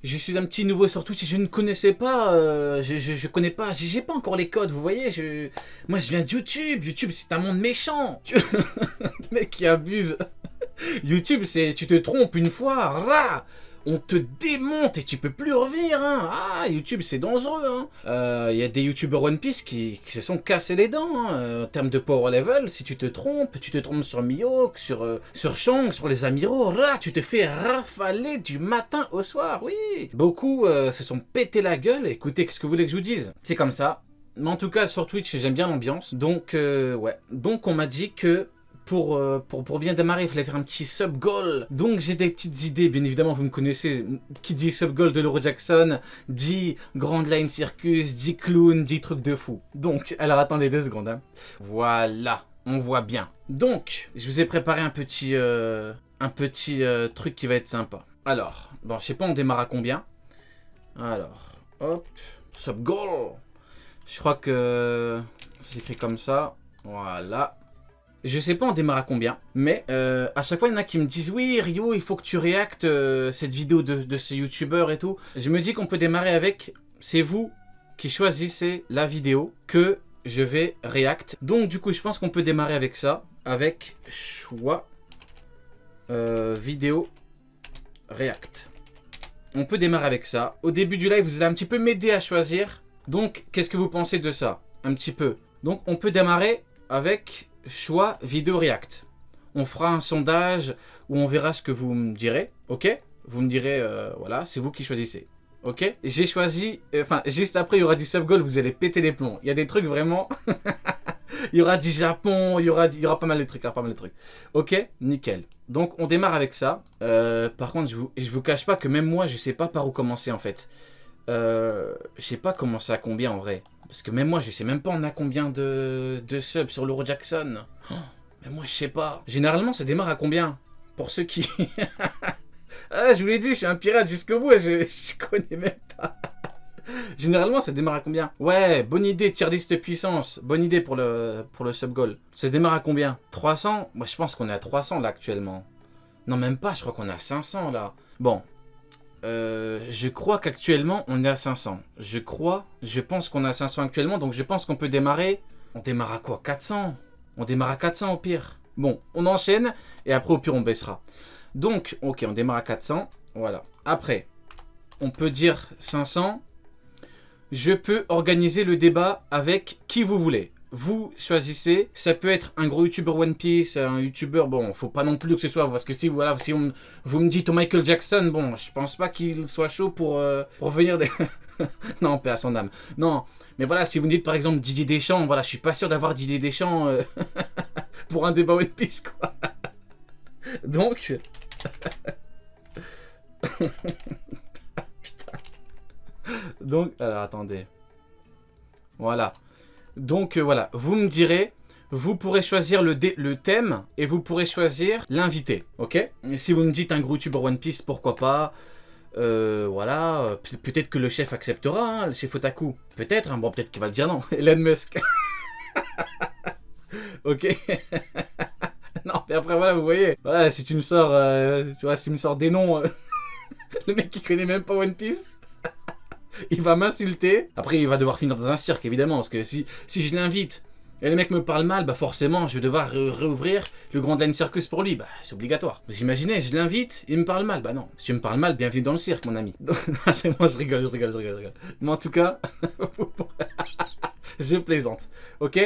Je suis un petit nouveau sur Twitch et je ne connaissais pas, je connais pas, j'ai pas encore les codes, vous voyez, moi je viens de YouTube, YouTube c'est un monde méchant, le mec qui abuse, YouTube c'est, tu te trompes une fois, rah, on te démonte et tu peux plus revenir, hein. Ah, YouTube c'est dangereux, hein. Y a des youtubeurs One Piece qui se sont cassés les dents, hein. En termes de power level, si tu te trompes sur Mihawk, sur Shanks, sur les amiraux, là, tu te fais rafaler du matin au soir, oui. Beaucoup se sont pété la gueule, écoutez, qu'est-ce que vous voulez que je vous dise? C'est comme ça. Mais en tout cas, sur Twitch, j'aime bien l'ambiance, donc ouais. Donc on m'a dit que pour bien démarrer, il fallait faire un petit sub-goal. Donc j'ai des petites idées, bien évidemment, vous me connaissez. Qui dit sub-goal de l'Euro Jackson, dit Grand Line Circus, dit clown, dit truc de fou. Donc, alors attendez 2 secondes. Hein. Voilà, on voit bien. Donc, je vous ai préparé un petit truc qui va être sympa. Alors, bon, je sais pas, on démarre à combien? Alors, hop, sub-goal. Je crois que c'est écrit comme ça. Voilà. Je sais pas on démarre à combien, mais à chaque fois il y en a qui me disent oui Rio il faut que tu réactes cette vidéo de ce youtubeur et tout. Je me dis qu'on peut démarrer avec, c'est vous qui choisissez la vidéo que je vais réact. Donc du coup je pense qu'on peut démarrer avec ça, avec choix vidéo réact. On peut démarrer avec ça. Au début du live vous allez un petit peu m'aider à choisir. Donc qu'est-ce que vous pensez de ça? Un petit peu. Donc on peut démarrer avec choix vidéo react. On fera un sondage où on verra ce que vous me direz, ok? Vous me direz, voilà, c'est vous qui choisissez, ok? J'ai choisi, enfin, juste après, il y aura du sub-goal, vous allez péter les plombs. Il y a des trucs vraiment... il y aura du Japon, il y aura pas mal de trucs, ok? Nickel. Donc, on démarre avec ça. Par contre, je vous cache pas que même moi, je sais pas par où commencer, en fait. Je sais pas commencer à combien, en vrai. Parce que même moi, je sais même pas on a combien de subs sur l'Euro Jackson. Oh, mais moi, je sais pas. Généralement, ça démarre à combien? Pour ceux qui... ah, je vous l'ai dit, je suis un pirate jusqu'au bout. Je connais même pas. Généralement, ça démarre à combien? Ouais, bonne idée, tier list puissance. Bonne idée pour le sub-goal. Ça se démarre à combien? 300? Moi, je pense qu'on est à 300 là actuellement. Non, même pas, je crois qu'on est à 500 là. Bon. Je crois qu'actuellement on est à 500. Je pense qu'on est à 500 actuellement, donc je pense qu'on peut démarrer. On démarre à quoi? 400? On démarre à 400 au pire. Bon, on enchaîne et après au pire on baissera. Donc, ok, on démarre à 400. Voilà. Après, on peut dire 500. Je peux organiser le débat avec qui vous voulez. Vous choisissez, ça peut être un gros youtubeur One Piece, un youtubeur, bon, faut pas non plus que ce soit, parce que si, voilà, si vous me dites au Michael Jackson, bon, je pense pas qu'il soit chaud pour venir des... non, paix à son âme. Non, mais voilà, si vous me dites par exemple Didier Deschamps, voilà, je suis pas sûr d'avoir Didier Deschamps pour un débat One Piece, quoi. Donc... Putain. Donc, alors, attendez. Voilà. Donc voilà, vous me direz, vous pourrez choisir le thème et vous pourrez choisir l'invité, ok? Et si vous me dites un gros youtubeur One Piece, pourquoi pas? Voilà, peut-être que le chef acceptera, hein, le chef Otaku. Peut-être, hein, bon, peut-être qu'il va le dire non. Elon Musk. Ok. Non, mais après voilà, vous voyez, voilà, si tu me sors, tu vois, si tu me sors des noms, le mec qui connaît même pas One Piece. Il va m'insulter. Après, il va devoir finir dans un cirque, évidemment. Parce que si je l'invite et le mec me parle mal, bah forcément, je vais devoir réouvrir le Grand Line Circus pour lui. Bah, c'est obligatoire. Vous imaginez, je l'invite, il me parle mal. Bah non. Si tu me parles mal, bienvenue dans le cirque, mon ami. C'est moi, je rigole. Mais en tout cas, je plaisante. Ok?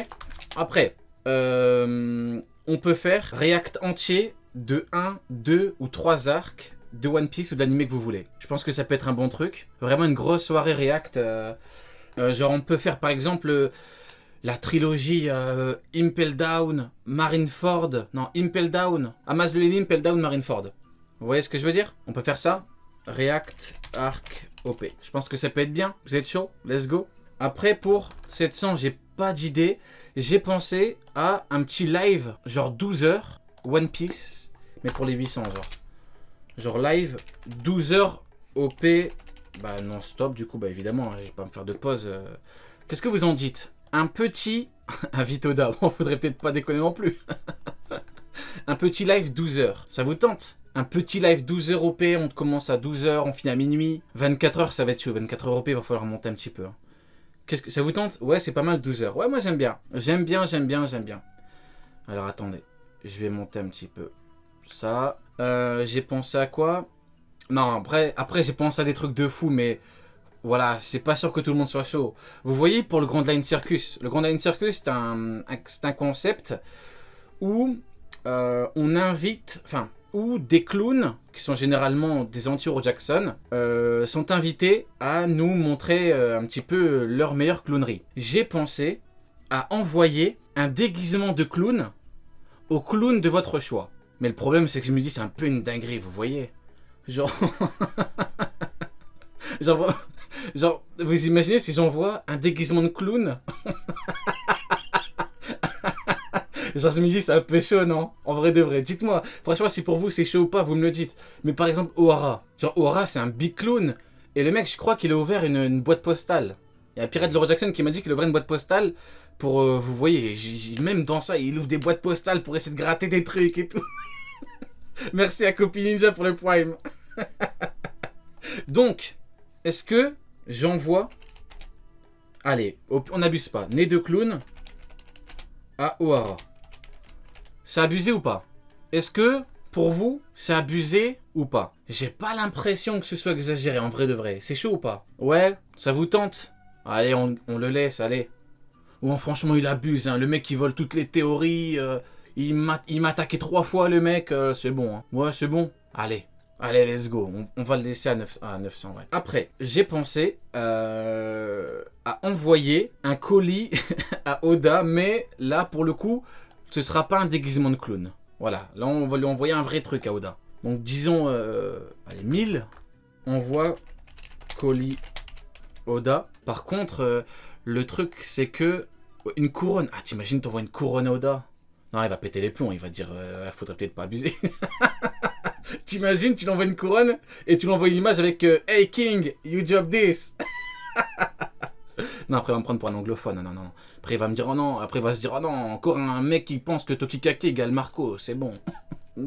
Après, on peut faire react entier de 1, 2 ou 3 arcs de One Piece ou de l'anime que vous voulez. Je pense que ça peut être un bon truc. Vraiment une grosse soirée react. Genre on peut faire par exemple la trilogie Impel Down, Marineford. Non, Impel Down. Amaz le Lily, Impel Down, Marineford. Vous voyez ce que je veux dire? On peut faire ça. React, arc, OP. Je pense que ça peut être bien. Vous êtes chaud? Let's go. Après pour 700, j'ai pas d'idée. J'ai pensé à un petit live, genre 12 heures, One Piece, mais pour les 800 genre. Genre live, 12 heures OP, bah non stop, du coup, bah évidemment, je vais pas me faire de pause. Qu'est-ce que vous en dites? Un petit... un Vitoda, bon, faudrait peut-être pas déconner non plus. Un petit live 12 heures, ça vous tente? Un petit live 12h OP, on commence à 12h, on finit à minuit. 24h, ça va être chaud. 24h OP, il va falloir monter un petit peu. Qu'est-ce que ça vous tente? Ouais, c'est pas mal 12h. Ouais, moi j'aime bien. J'aime bien. Alors attendez, je vais monter un petit peu. Ça. J'ai pensé à quoi? Non, après j'ai pensé à des trucs de fou, mais voilà, c'est pas sûr que tout le monde soit chaud. Vous voyez, pour le Grand Line Circus. Le Grand Line Circus, c'est un concept où on invite, enfin, où des clowns, qui sont généralement des anti-Hero Jackson, sont invités à nous montrer un petit peu leur meilleure clownerie. J'ai pensé à envoyer un déguisement de clown au clown de votre choix. Mais le problème, c'est que je me dis, c'est un peu une dinguerie, vous voyez. Genre... genre, vous imaginez si j'envoie un déguisement de clown? Genre, je me dis, c'est un peu chaud, non? En vrai de vrai. Dites-moi, franchement, si pour vous c'est chaud ou pas, vous me le dites. Mais par exemple, O'Hara. Genre, O'Hara, c'est un big clown. Et le mec, je crois qu'il a ouvert une boîte postale. Il y a un pirate de Laura Jackson qui m'a dit qu'il ouvrait une boîte postale pour... vous voyez, même dans ça, il ouvre des boîtes postales pour essayer de gratter des trucs et tout. Merci à Copy Ninja pour le prime. Donc, est-ce que j'envoie... Allez, on n'abuse pas. Nez de clown à O'Hara. C'est abusé ou pas? Est-ce que, pour vous, c'est abusé ou pas? J'ai pas l'impression que ce soit exagéré, en vrai de vrai. C'est chaud ou pas? Ouais, ça vous tente? Allez, on le laisse, allez. Ou franchement, il abuse, hein. Le mec, il vole toutes les théories. Il m'a attaqué 3 fois, le mec. C'est bon, hein. Ouais, c'est bon. Allez, let's go. On va le laisser à 900, ouais. Après, j'ai pensé à envoyer un colis à Oda, mais là, pour le coup... ce sera pas un déguisement de clown. Voilà, là on va lui envoyer un vrai truc à Oda. Donc disons, allez, 1000. Envoie colis Oda. Par contre, le truc c'est que une couronne. Ah, t'imagines, t'envoies une couronne à Oda? Non, il va péter les plombs, il va dire, faudrait peut-être pas abuser. T'imagines, tu l'envoies une couronne et tu l'envoies une image avec Hey King, you job this. Non, après, il va me prendre pour un anglophone. Non. Après, il va me dire, oh non. Après, il va se dire, oh non, encore un mec qui pense que Tokikake égale Marco. C'est bon.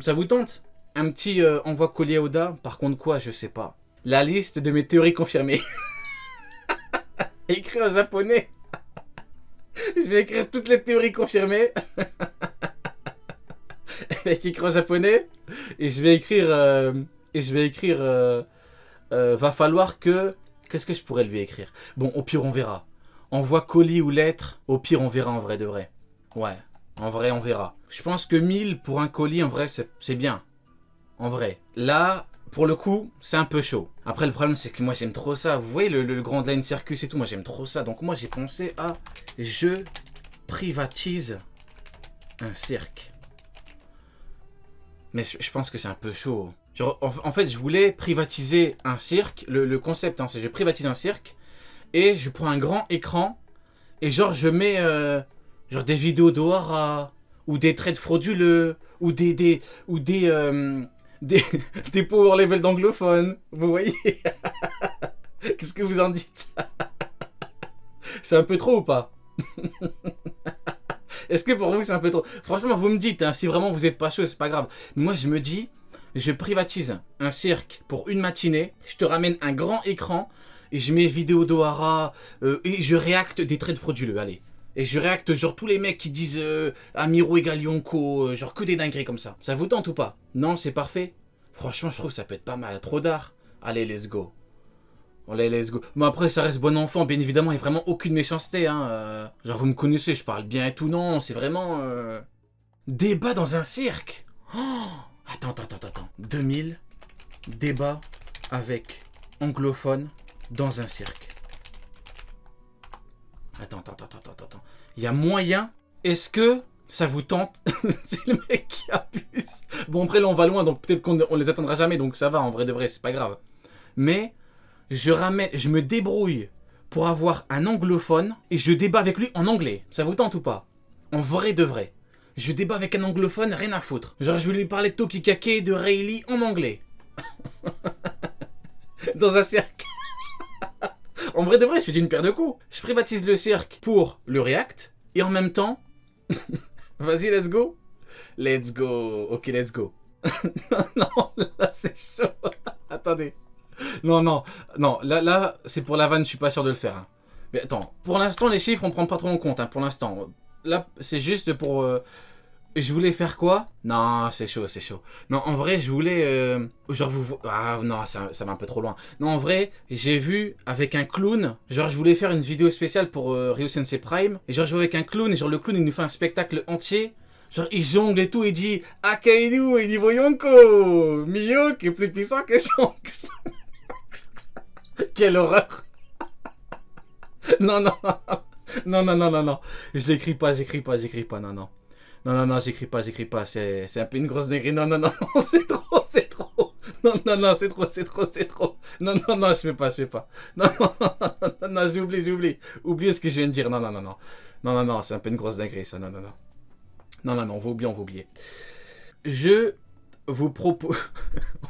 Ça vous tente? Un petit envoi colis à Oda. Par contre, quoi? Je sais pas. La liste de mes théories confirmées. Écrit en japonais. Je vais écrire toutes les théories confirmées. Avec écrit en japonais. Et je vais écrire. Va falloir que. Qu'est-ce que je pourrais lui écrire? Bon, au pire, on verra. Envoie colis ou lettre, au pire, on verra en vrai de vrai. Ouais, en vrai, on verra. Je pense que 1000 pour un colis, en vrai, c'est bien. En vrai. Là, pour le coup, c'est un peu chaud. Après, le problème, c'est que moi, j'aime trop ça. Vous voyez, le Grand Line Circus et tout, moi, j'aime trop ça. Donc, moi, j'ai pensé à... je privatise un cirque. Mais je pense que c'est un peu chaud. Genre, en fait, je voulais privatiser un cirque. Le concept, hein, c'est je privatise un cirque. Et je prends un grand écran. Et genre, je mets genre des vidéos d'Ohara. Ou des trades frauduleux. Ou des power level d'anglophones. Vous voyez? Qu'est-ce que vous en dites? C'est un peu trop ou pas? Est-ce que pour vous c'est un peu trop? Franchement, vous me dites, hein, si vraiment vous êtes pas chaud, c'est pas grave. Moi, je me dis, je privatise un cirque pour une matinée. Je te ramène un grand écran. Et je mets vidéo d'Ohara. Et je réacte des trades frauduleux, allez. Et je réacte genre tous les mecs qui disent Amiro égale Yonko. Genre que des dingueries comme ça. Ça vous tente ou pas? Non, c'est parfait. Franchement, je trouve que ça peut être pas mal. Trop d'art. Allez, let's go. Allez, let's go. Mais après, ça reste bon enfant, bien évidemment. Il n'y a vraiment aucune méchanceté. Hein. Genre, vous me connaissez, je parle bien et tout. Non, c'est vraiment... Débat dans un cirque. Oh, attends. 2000. Débat avec anglophone dans un cirque. Attends. Il y a moyen. Est-ce que ça vous tente? C'est le mec qui abuse. Bon, après, là, on va loin, donc peut-être qu'on les atteindra jamais. Donc ça va, en vrai de vrai, c'est pas grave. Mais... je me débrouille pour avoir un anglophone et je débat avec lui en anglais. Ça vous tente ou pas? En vrai de vrai. Je débat avec un anglophone, rien à foutre. Genre, je vais lui parler de Tokikake, de Rayleigh en anglais. Dans un cirque. En vrai de vrai, je fais d'une paire de coups. Je privatise le cirque pour le React et en même temps... Vas-y, let's go. Let's go. Ok, let's go. Non, là c'est chaud. Attendez. Non, non, non, là c'est pour la vanne, je suis pas sûr de le faire. Hein. Mais attends, pour l'instant, les chiffres, on prend pas trop en compte, hein, pour l'instant. Là, c'est juste pour... je voulais faire quoi? Non, c'est chaud, c'est chaud. Non, en vrai, je voulais... genre, ah, non, ça va un peu trop loin. Non, en vrai, j'ai vu avec un clown... Genre, je voulais faire une vidéo spéciale pour Ryo Sensei Prime. Et genre, je vois avec un clown, et genre, le clown, il nous fait un spectacle entier. Genre, il jongle et tout, il dit... Akainu, il dit Boyonko Mio, qui est plus puissant que Shanks. Quelle horreur. Non, non, non. Non, non, non, non, non. Je l'écris pas, non, non. Non, non, non, j'écris pas, c'est un peu une grosse dinguerie. Non, non, non, non, c'est trop, c'est trop. Non, non, non, c'est trop, c'est trop, c'est trop. Non, non, non, je fais pas, je fais pas. Non, non, non, non, non, non, j'oublie. Oubliez ce que je viens de dire. Non, non, non, non. Non, non, non, c'est un peu une grosse dinguerie, ça. Non, non, non. Non, non, non, on va oublier. Je vous propose...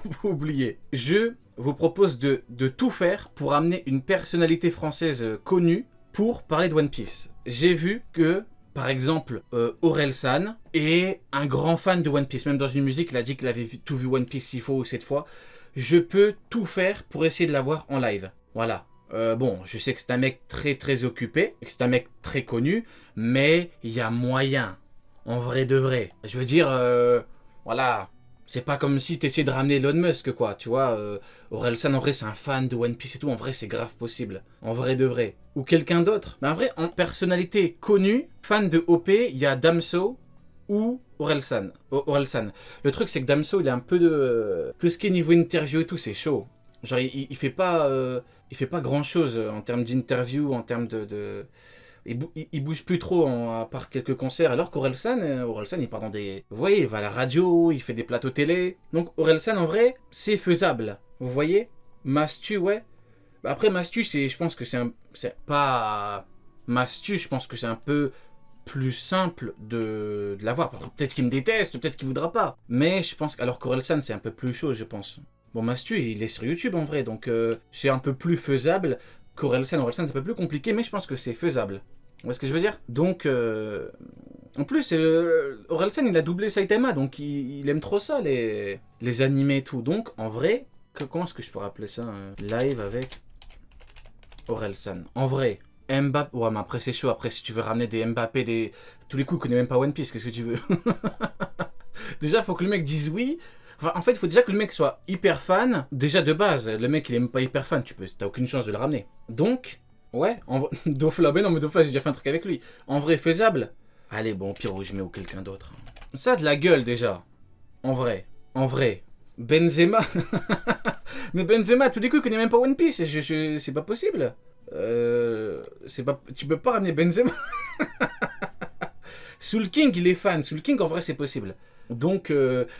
vous oubliez. Je vous propose de tout faire pour amener une personnalité française connue pour parler de One Piece. J'ai vu que... Par exemple, Orelsan est un grand fan de One Piece. Même dans une musique, il a dit qu'il avait tout vu One Piece 6 fois ou 7 fois. Je peux tout faire pour essayer de l'avoir en live. Voilà. Bon, je sais que c'est un mec très très occupé, que c'est un mec très connu, mais il y a moyen. En vrai de vrai. Je veux dire, voilà. C'est pas comme si t'essayais de ramener Elon Musk, quoi. Tu vois, Orelsan, en vrai, c'est un fan de One Piece et tout. En vrai, c'est grave possible. En vrai de vrai. Ou quelqu'un d'autre. Mais en vrai, en personnalité connue, fan de OP, il y a Damso ou Orelsan. Le truc, c'est que Damso, il a un peu de... tout ce qui est niveau interview et tout, c'est chaud. Genre, il fait pas grand chose en termes d'interview, en termes de... Il bouge plus trop à part quelques concerts, alors qu'Orelsan, il part dans des... Vous voyez, il va à la radio, il fait des plateaux télé. Donc Orelsan, en vrai, c'est faisable. Vous voyez? Mastu, ouais. Après, Mastu, je pense que c'est pas... Mastu, je pense que c'est un peu plus simple de l'avoir. Peut-être qu'il me déteste, peut-être qu'il voudra pas. Mais je pense... Alors qu'Orelsan, c'est un peu plus chaud, je pense. Bon, Mastu, il est sur YouTube, en vrai, donc c'est un peu plus faisable. Orelsan, c'est un peu plus compliqué, mais je pense que c'est faisable. Vous voyez ce que je veux dire? Donc, en plus, Orelsan, il a doublé Saitama, donc il aime trop ça, les animés et tout. Donc, en vrai, comment est-ce que je peux rappeler ça? Live avec Orelsan. En vrai, Mbappé... Ouais, mais après, c'est chaud. Après, si tu veux ramener des Mbappé, tous les coups, il connaît même pas One Piece, qu'est-ce que tu veux? Déjà, faut que le mec dise oui. Enfin, en fait, il faut déjà que le mec soit hyper fan. Déjà, de base, le mec, il est même pas hyper fan. T'as aucune chance de le ramener. Donc, ouais, Dofla, ben non, mais Dofla, j'ai déjà fait un truc avec lui. En vrai, faisable. Allez, bon, Pyro, je mets ou quelqu'un d'autre. Ça a de la gueule, déjà. En vrai. Benzema. Mais Benzema, tous les coups, il connaît même pas One Piece. C'est pas possible. Tu peux pas ramener Benzema. Soul King, il est fan. Soul King, en vrai, c'est possible. Donc,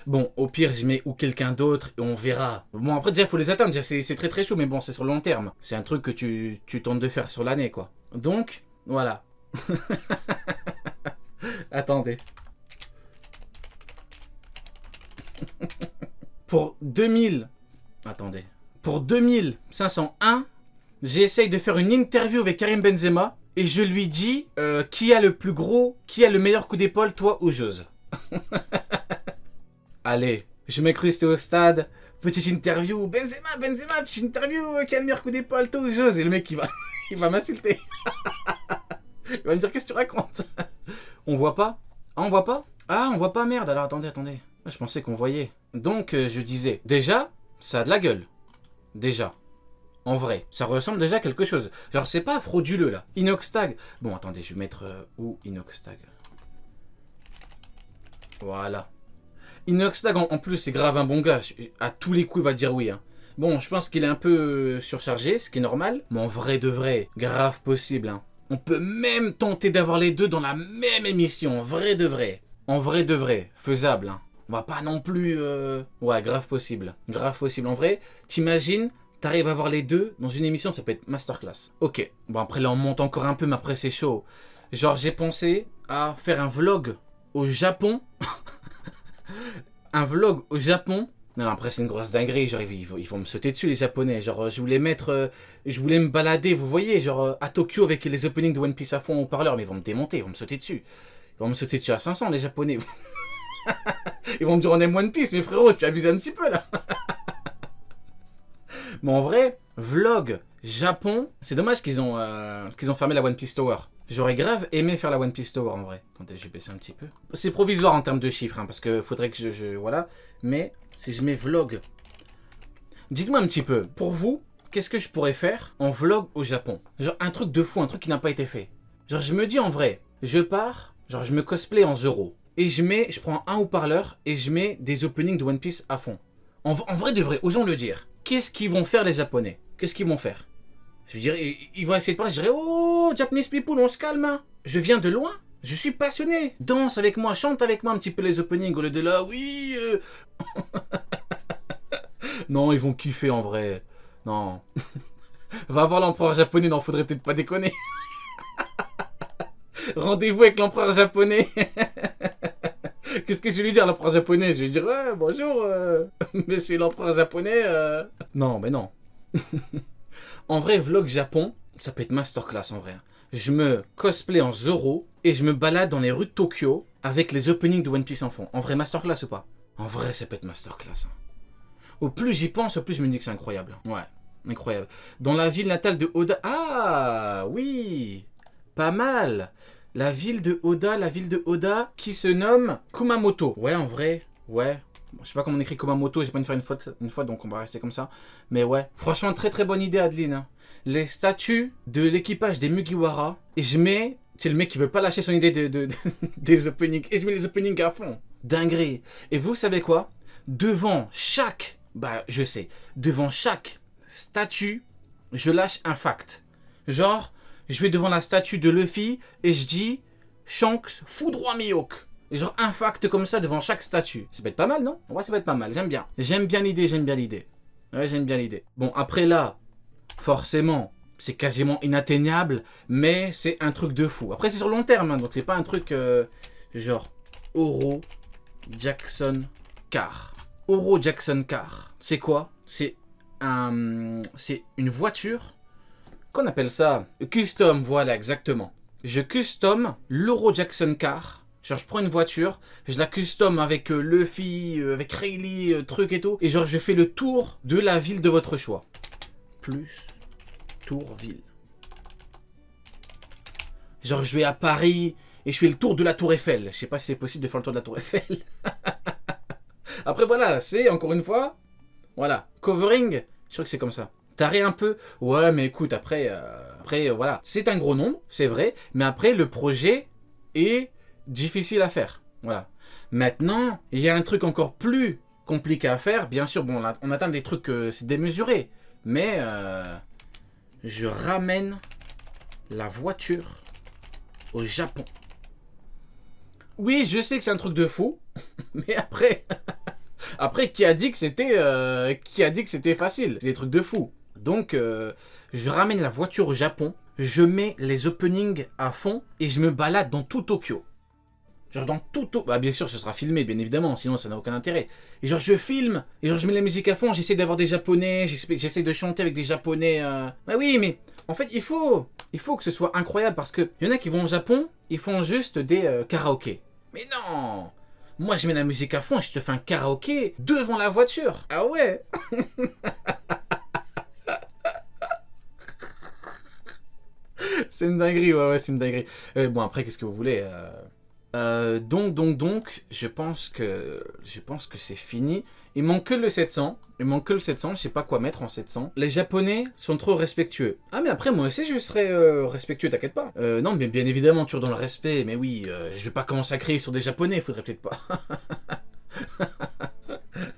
bon, au pire, je mets ou quelqu'un d'autre et on verra. Bon, après, déjà, il faut les atteindre. C'est très très chaud, mais bon, c'est sur le long terme. C'est un truc que tu tentes de faire sur l'année, quoi. Donc, voilà. Attendez. Pour 2000... Attendez. Pour 2501, j'essaye de faire une interview avec Karim Benzema et je lui dis qui a le meilleur coup d'épaule, toi ou Jose. Allez, je m'incruste au stade, petite interview, Benzema, petite interview, qui a le meilleur coup d'épaule, toi ou Jose. Et le mec, il va m'insulter. Il va me dire, qu'est-ce que tu racontes? On voit pas? Ah, on voit pas? Ah, on voit pas, merde. Alors, attendez. Je pensais qu'on voyait. Donc, je disais, déjà, ça a de la gueule. Déjà. En vrai, ça ressemble déjà à quelque chose. Genre, c'est pas frauduleux, là. Inoxtag. Bon, attendez, je vais mettre où Inoxtag. Voilà. Inoxtag, en plus, c'est grave un bon gars. À tous les coups, il va dire oui. Hein. Bon, je pense qu'il est un peu surchargé, ce qui est normal. Mais en vrai de vrai, grave possible. Hein. On peut même tenter d'avoir les deux dans la même émission. En vrai de vrai. En vrai de vrai. Faisable. Hein. On va pas non plus... Ouais, grave possible. Grave possible. En vrai, t'imagines, t'arrives à avoir les deux dans une émission, ça peut être masterclass. Ok. Bon, après, là, on monte encore un peu, mais après, c'est chaud. Genre, j'ai pensé à faire un vlog au Japon. Un vlog au Japon. Non, après, c'est une grosse dinguerie. Genre, ils vont me sauter dessus, les Japonais. Genre, je voulais me balader, vous voyez, genre, à Tokyo avec les openings de One Piece à fond au parleur. Mais ils vont me démonter, ils vont me sauter dessus. Ils vont me sauter dessus à 500, les Japonais. Ils vont me dire on aime One Piece, mais frérot, tu abuses un petit peu là. Mais en vrai, vlog Japon, c'est dommage qu'ils ont fermé la One Piece Tower. J'aurais grave aimé faire la One Piece Tower en vrai. Attendez, je vais baisser un petit peu. C'est provisoire en termes de chiffres, hein, parce que faudrait que voilà. Mais si je mets vlog, dites-moi un petit peu, pour vous, qu'est-ce que je pourrais faire en vlog au Japon? Genre un truc de fou, un truc qui n'a pas été fait. Genre je me dis en vrai, je pars, genre je me cosplay en Zoro. Et je prends un haut-parleur et je mets des openings de One Piece à fond. En vrai de vrai, osons le dire. Qu'est-ce qu'ils vont faire les Japonais? Qu'est-ce qu'ils vont faire? Je veux dire, ils vont essayer de parler, je dirais, oh, Japanese people, on se calme, hein. Je viens de loin, je suis passionné. Danse avec moi, chante avec moi un petit peu les openings, au lieu de là, oui. Non, ils vont kiffer en vrai. Non. Va voir l'empereur japonais, non, faudrait peut-être pas déconner. Rendez-vous avec l'empereur japonais. Qu'est-ce que je vais lui dire à l'empereur japonais? Je vais lui dire, ouais, bonjour, monsieur l'empereur japonais. Non, mais non. En vrai, vlog Japon, ça peut être masterclass en vrai. Je me cosplay en Zoro et je me balade dans les rues de Tokyo avec les openings de One Piece en fond. En vrai, masterclass ou pas? En vrai, ça peut être masterclass. Hein. Au plus j'y pense, au plus je me dis que c'est incroyable. Ouais, incroyable. Dans la ville natale de Oda... Ah, oui, pas mal. La ville de Oda qui se nomme Kumamoto. Ouais, en vrai, ouais. Bon, je sais pas comment on écrit Kumamoto, j'ai pas faire une fois, donc on va rester comme ça. Mais ouais, franchement, très très bonne idée, Adeline. Hein. Les statues de l'équipage des Mugiwara, et je mets, c'est le mec qui veut pas lâcher son idée des openings, et je mets les openings à fond. Dinguerie. Et vous savez quoi? Devant chaque, devant chaque statue, je lâche un fact. Genre, je vais devant la statue de Luffy, et je dis, Shanks foudroie Mihawk. Et genre un fact comme ça devant chaque statue. Ça peut être pas mal, non? Ouais, ça peut être pas mal, j'aime bien. J'aime bien l'idée. Ouais, j'aime bien l'idée. Bon, après là, forcément, c'est quasiment inatteignable, mais c'est un truc de fou. Après, c'est sur long terme, hein, donc c'est pas un truc genre Oro Jackson Car. Oro Jackson Car, c'est quoi? C'est une voiture, qu'on appelle ça custom, voilà, exactement. Je custom l'Oro Jackson Car. Genre, je prends une voiture, je la custom avec Luffy, avec Rayleigh, truc et tout. Et genre, je fais le tour de la ville de votre choix. Plus tour ville. Genre, je vais à Paris et je fais le tour de la Tour Eiffel. Je sais pas si c'est possible de faire le tour de la Tour Eiffel. Après, voilà, c'est encore une fois, voilà, covering. Je crois que c'est comme ça. Taré un peu. Ouais, mais écoute, après, voilà. C'est un gros nombre, c'est vrai. Mais après, le projet est difficile à faire. Voilà. Maintenant, il y a un truc encore plus compliqué à faire. Bien sûr, bon, on atteint des trucs, c'est démesuré. Mais je ramène la voiture au Japon. Oui, je sais que c'est un truc de fou. Mais après, qui a dit que c'était facile? C'est des trucs de fou. Donc, je ramène la voiture au Japon. Je mets les openings à fond et je me balade dans tout Tokyo. Genre dans tout... Bah bien sûr, ce sera filmé, bien évidemment, sinon ça n'a aucun intérêt. Et genre je filme, et genre je mets la musique à fond, j'essaie d'avoir des japonais, j'essaie de chanter avec des japonais... Bah oui, mais en fait, il faut que ce soit incroyable, parce que y en a qui vont au Japon, ils font juste des karaokés. Mais non! Moi, je mets la musique à fond et je te fais un karaoké devant la voiture. Ah ouais? C'est une dinguerie, ouais, c'est une dinguerie. Bon, après, qu'est-ce que vous voulez donc, je pense que c'est fini. Il manque que le 700. Je sais pas quoi mettre en 700. Les Japonais sont trop respectueux. Ah, mais après, moi aussi, je serai respectueux, t'inquiète pas. Non, mais bien évidemment, toujours dans le respect. Mais oui, je vais pas commencer à crier sur des Japonais, faudrait peut-être pas.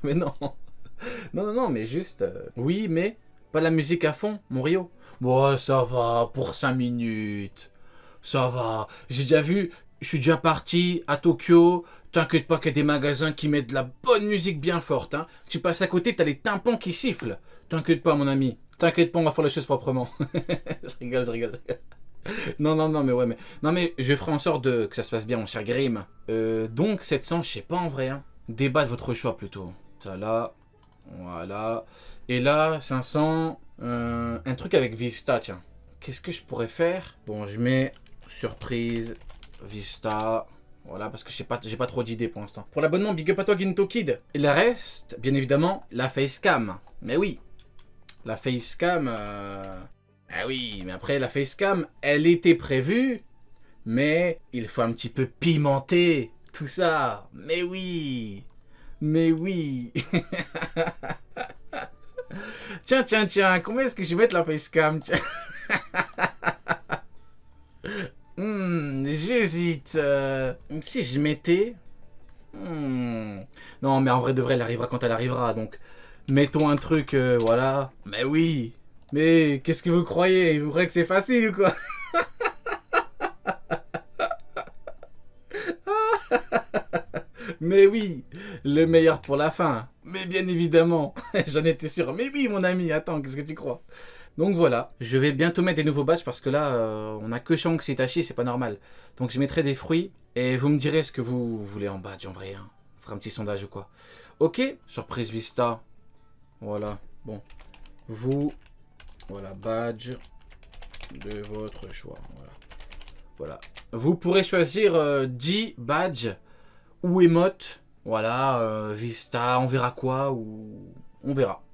Mais non. Non, mais juste... Oui, mais pas la musique à fond, mon Rio. Bon, ça va, pour 5 minutes. Ça va. J'ai déjà vu... Je suis déjà parti à Tokyo. T'inquiète pas qu'il y a des magasins qui mettent de la bonne musique bien forte. Hein. Tu passes à côté, t'as les tympans qui sifflent. T'inquiète pas, mon ami. T'inquiète pas, on va faire les choses proprement. je rigole. Non, mais ouais, mais... Non, mais je ferai en sorte que ça se passe bien, mon cher Grim. Donc, 700, je sais pas en vrai. Hein. Débat de votre choix, plutôt. Ça, là. Voilà. Et là, 500. Un truc avec Vista, tiens. Qu'est-ce que je pourrais faire? Bon, je mets surprise... Vista, Voilà, parce que j'ai pas trop d'idées pour l'instant. Pour l'abonnement, big up à toi Ginto Kid. Il reste, bien évidemment, la facecam. Mais oui, la facecam... Ah oui, mais après, la facecam, elle était prévue, mais il faut un petit peu pimenter tout ça. Mais oui, mais oui. Tiens, comment est-ce que je vais mettre la facecam? J'hésite. Si je mettais... Non, mais en vrai de vrai, elle arrivera quand elle arrivera, donc... Mettons un truc, voilà. Mais oui. Mais qu'est-ce que vous croyez? Vous croyez que c'est facile ou quoi? Mais oui, le meilleur pour la fin. Mais bien évidemment, j'en étais sûr. Mais oui, mon ami, attends, qu'est-ce que tu crois? Donc voilà, je vais bientôt mettre des nouveaux badges parce que là, on a que Shanks et Itachi, c'est pas normal. Donc je mettrai des fruits et vous me direz ce que vous voulez en badge en vrai. Hein. On fera un petit sondage ou quoi. Ok, surprise Vista. Voilà, bon. Vous, voilà, badge de votre choix. Voilà. Vous pourrez choisir 10 badges ou émotes. Voilà, Vista, on verra quoi ou... On verra.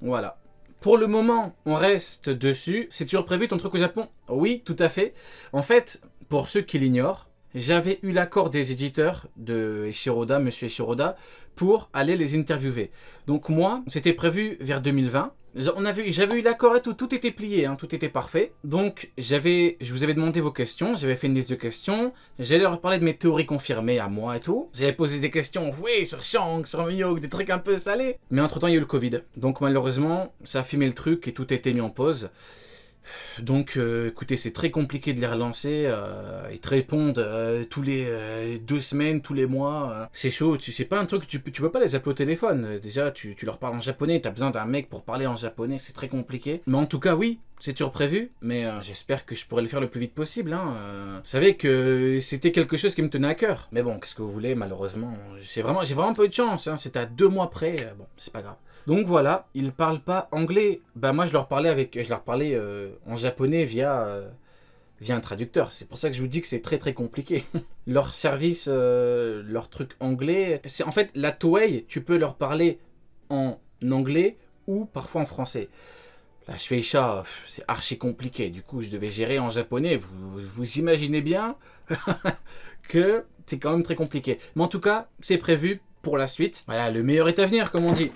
Voilà. Pour le moment, on reste dessus. C'est toujours prévu ton truc au Japon? Oui, tout à fait. En fait, pour ceux qui l'ignorent, j'avais eu l'accord des éditeurs de Eshiroda, Monsieur Eshiroda, pour aller les interviewer. Donc moi, c'était prévu vers 2020. J'avais eu l'accord et tout était plié, hein, tout était parfait. Donc je vous avais demandé vos questions, j'avais fait une liste de questions, j'allais leur parler de mes théories confirmées à moi et tout. J'avais posé des questions, oui, sur Shanks, sur Mihawk, des trucs un peu salés. Mais entre temps, il y a eu le Covid. Donc malheureusement, ça a fumé le truc et tout a été mis en pause. Donc écoutez, c'est très compliqué de les relancer, ils te répondent tous les 2 semaines, tous les mois, c'est chaud, c'est pas un truc, tu peux pas les appeler au téléphone, déjà tu leur parles en japonais, t'as besoin d'un mec pour parler en japonais, c'est très compliqué, mais en tout cas oui, c'est toujours prévu, mais j'espère que je pourrai le faire le plus vite possible, hein. Vous savez que c'était quelque chose qui me tenait à cœur, mais bon, qu'est-ce que vous voulez, malheureusement, j'ai vraiment peu de chance, hein. C'est à 2 mois près, bon, c'est pas grave. Donc voilà, ils parlent pas anglais. Bah moi je leur parlais en japonais via un traducteur. C'est pour ça que je vous dis que c'est très très compliqué. Leur service, leur truc anglais, c'est en fait la Toei, tu peux leur parler en anglais ou parfois en français. La Shueisha, c'est archi compliqué. Du coup, je devais gérer en japonais. Vous imaginez bien que c'est quand même très compliqué. Mais en tout cas, c'est prévu pour la suite. Voilà, le meilleur est à venir, comme on dit.